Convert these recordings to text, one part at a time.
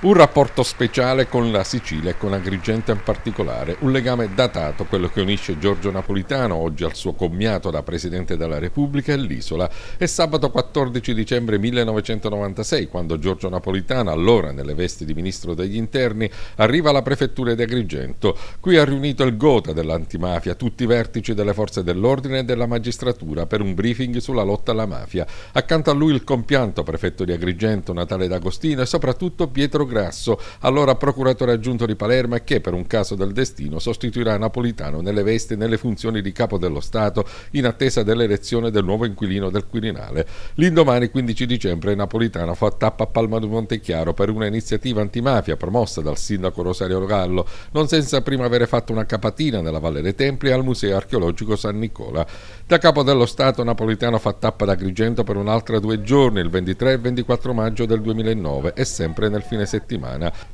Un rapporto speciale con la Sicilia e con Agrigento in particolare, un legame datato, quello che unisce Giorgio Napolitano, oggi al suo commiato da Presidente della Repubblica, e l'isola. È sabato 14 dicembre 1996, quando Giorgio Napolitano, allora nelle vesti di Ministro degli Interni, arriva alla Prefettura di Agrigento. Qui ha riunito il Gotha dell'antimafia, tutti i vertici delle forze dell'ordine e della magistratura per un briefing sulla lotta alla mafia. Accanto a lui il compianto prefetto di Agrigento, Natale D'Agostino, e soprattutto Pietro Grasso, allora procuratore aggiunto di Palermo, e che per un caso del destino sostituirà Napolitano nelle vesti e nelle funzioni di capo dello Stato in attesa dell'elezione del nuovo inquilino del Quirinale. L'indomani, 15 dicembre, Napolitano fa tappa a Palma di Montechiaro per una iniziativa antimafia promossa dal sindaco Rosario Gallo, non senza prima avere fatto una capatina nella Valle dei Templi al Museo Archeologico San Nicola. Da capo dello Stato Napolitano fa tappa ad Agrigento per un'altra 2 giorni, il 23 e 24 maggio del 2009, e sempre nel fine settimana.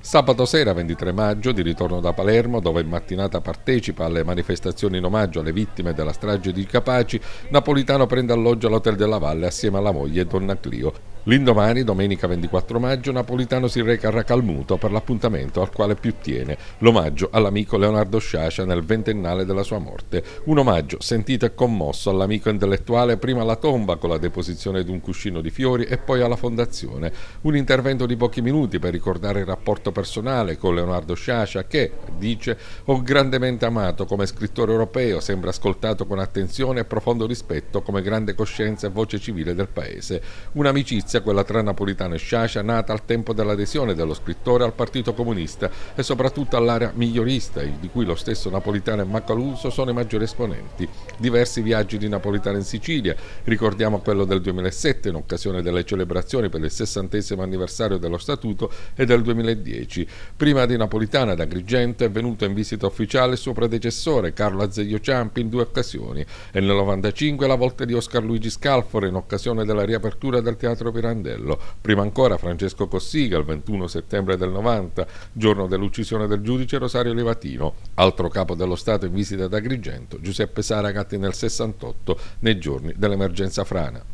Sabato sera 23 maggio, di ritorno da Palermo, dove in mattinata partecipa alle manifestazioni in omaggio alle vittime della strage di Capaci, Napolitano prende alloggio all'Hotel della Valle assieme alla moglie Donna Clio. L'indomani, domenica 24 maggio, Napolitano si reca a Racalmuto per l'appuntamento al quale più tiene, l'omaggio all'amico Leonardo Sciascia nel ventennale della sua morte. Un omaggio sentito e commosso all'amico intellettuale, prima alla tomba con la deposizione di un cuscino di fiori e poi alla fondazione. Un intervento di pochi minuti per ricordare il rapporto personale con Leonardo Sciascia che, dice, ho grandemente amato come scrittore europeo, sembra ascoltato con attenzione e profondo rispetto come grande coscienza e voce civile del paese. Un'amicizia, quella tra Napolitano e Sciascia, nata al tempo dell'adesione dello scrittore al Partito Comunista e soprattutto all'area migliorista, di cui lo stesso Napolitano e Macaluso sono i maggiori esponenti. Diversi viaggi di Napolitano in Sicilia, ricordiamo quello del 2007 in occasione delle celebrazioni per il 60° anniversario dello Statuto e del 2010. Prima di Napolitano ad Agrigento è venuto in visita ufficiale il suo predecessore Carlo Azeglio Ciampi in 2 occasioni, e nel 95 la volta di Oscar Luigi Scalfaro in occasione della riapertura del Teatro Pirandello. Prima ancora Francesco Cossiga il 21 settembre del 90, giorno dell'uccisione del giudice Rosario Livatino. Altro capo dello Stato in visita ad Agrigento, Giuseppe Saragat nel 68, nei giorni dell'emergenza frana.